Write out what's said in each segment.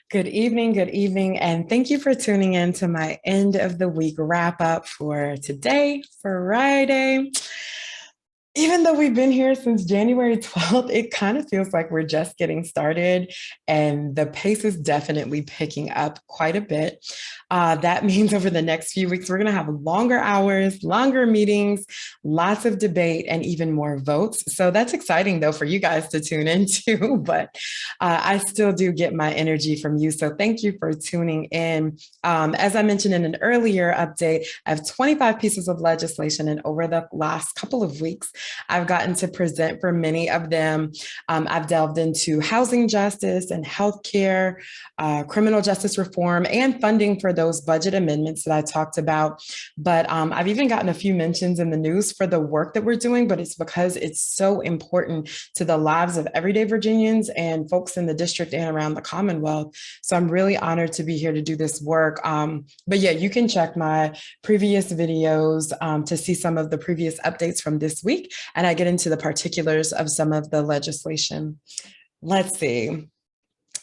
Good evening, and thank you for tuning in to my end of the week wrap up for today, Friday. Even though we've been here since January 12th, it kind of feels like we're just getting started, and the pace is definitely picking up quite a bit. That means over the next few weeks, we're going to have longer hours, longer meetings, lots of debate, and even more votes. So that's exciting, though, for you guys to tune into, but I still do get my energy from you. So thank you for tuning in. As I mentioned in an earlier update, I have 25 pieces of legislation, and over the last couple of weeks, I've gotten to present for many of them. I've delved into housing justice and healthcare, criminal justice reform, and funding for those budget amendments that I talked about. But I've even gotten a few mentions in the news for the work that we're doing, but it's because it's so important to the lives of everyday Virginians and folks in the district and around the Commonwealth. So I'm really honored to be here to do this work. But yeah, you can check my previous videos to see some of the previous updates from this week. And I get into the particulars of some of the legislation. Let's see.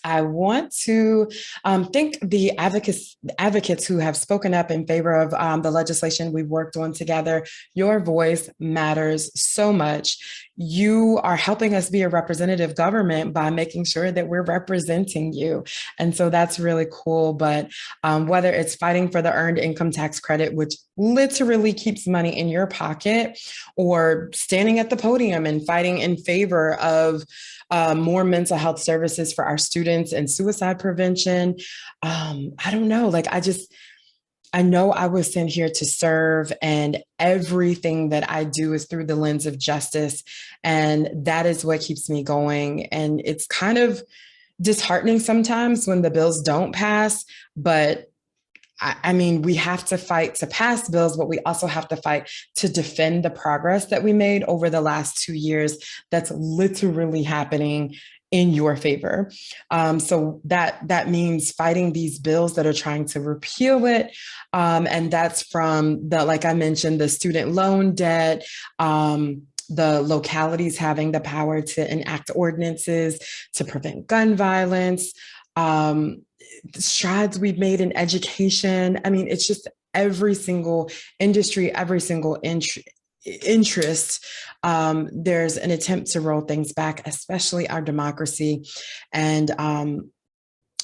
I want to thank the advocates who have spoken up in favor of the legislation we've worked on together. Your voice matters so much. You are helping us be a representative government by making sure that we're representing you. And so that's really cool. But whether it's fighting for the earned income tax credit, which literally keeps money in your pocket, or standing at the podium and fighting in favor of more mental health services for our students and suicide prevention. I don't know, I know I was sent here to serve, and everything that I do is through the lens of justice. And that is what keeps me going. And it's kind of disheartening sometimes when the bills don't pass, but I mean, we have to fight to pass bills, but we also have to fight to defend the progress that we made over the last 2 years that's literally happening in your favor. So that means fighting these bills that are trying to repeal it. And that's from like I mentioned, the student loan debt, the localities having the power to enact ordinances to prevent gun violence, the strides we've made in education. I mean, it's just every single industry, every single interest. There's an attempt to roll things back, especially our democracy and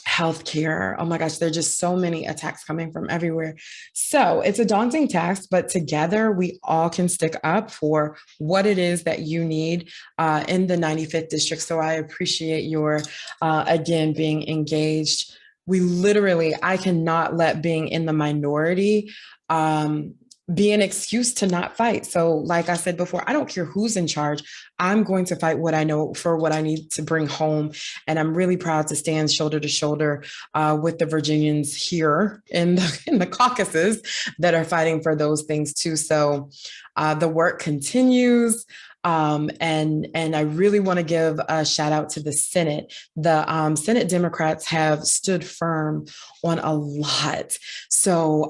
healthcare. Oh my gosh, there are just so many attacks coming from everywhere. So it's a daunting task, but together we all can stick up for what it is that you need in the 95th district. So I appreciate your, again, being engaged. I cannot let being in the minority be an excuse to not fight. So like I said before, I don't care who's in charge. I'm going to fight what I know for what I need to bring home. And I'm really proud to stand shoulder to shoulder with the Virginians here in the caucuses that are fighting for those things too. So the work continues. And I really want to give a shout out to the Senate. The Senate Democrats have stood firm on a lot. So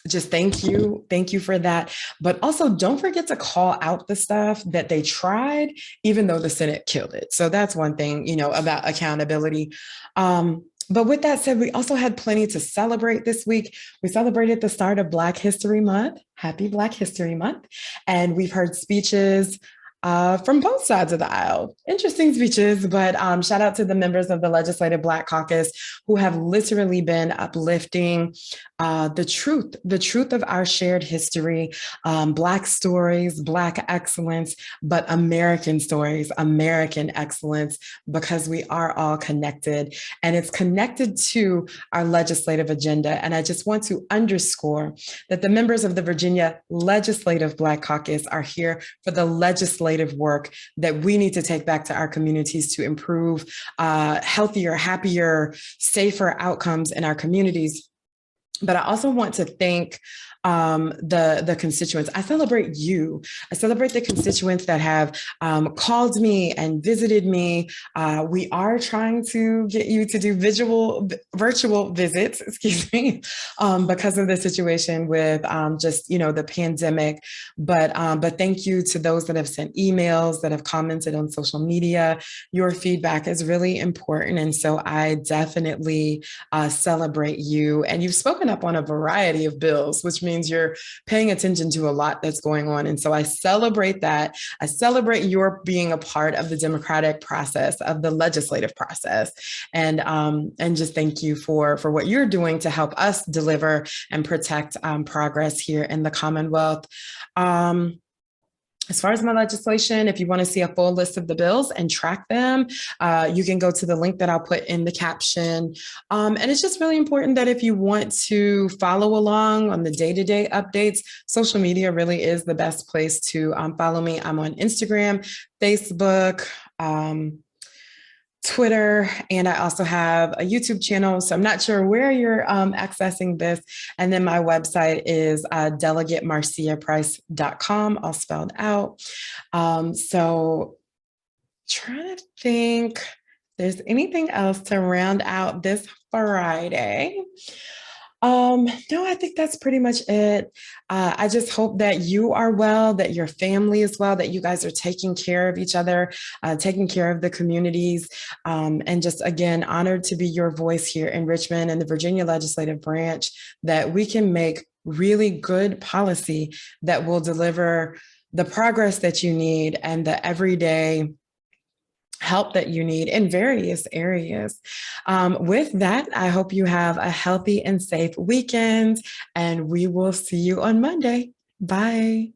just thank you. Thank you for that. But also don't forget to call out the stuff that they tried, even though the Senate killed it. So that's one thing, about accountability. But with that said, we also had plenty to celebrate this week. We celebrated the start of Black History Month. Happy Black History Month. And we've heard speeches from both sides of the aisle. Interesting speeches, but shout out to the members of the Legislative Black Caucus who have literally been uplifting the truth of our shared history, Black stories, Black excellence, but American stories, American excellence, because we are all connected, and it's connected to our legislative agenda. And I just want to underscore that the members of the Virginia Legislative Black Caucus are here for the legislative work that we need to take back to our communities to improve healthier, happier, safer outcomes in our communities. But I also want to thank the constituents. I celebrate you. I celebrate the constituents that have called me and visited me. We are trying to get you to do virtual visits, excuse me, because of the situation with just the pandemic. But thank you to those that have sent emails, that have commented on social media. Your feedback is really important, and so I definitely celebrate you. And you've spoken up on a variety of bills, which means you're paying attention to a lot that's going on. And so I celebrate that. I celebrate your being a part of the democratic process, of the legislative process. And just thank you for what you're doing to help us deliver and protect progress here in the Commonwealth. As far as my legislation, if you want to see a full list of the bills and track them, you can go to the link that I'll put in the caption. And it's just really important that if you want to follow along on the day-to-day updates, social media really is the best place to follow me. I'm on Instagram, Facebook, Twitter, and I also have a YouTube channel. So I'm not sure where you're accessing this. And then my website is delegatemarciaprice.com, all spelled out. So trying to think if there's anything else to round out this Friday. No, I think that's pretty much it. I just hope that you are well, that your family is well, that you guys are taking care of each other, taking care of the communities, and just again, honored to be your voice here in Richmond and the Virginia Legislative Branch, that we can make really good policy that will deliver the progress that you need and the everyday help that you need in various areas. With that, I hope you have a healthy and safe weekend, and we will see you on Monday. Bye.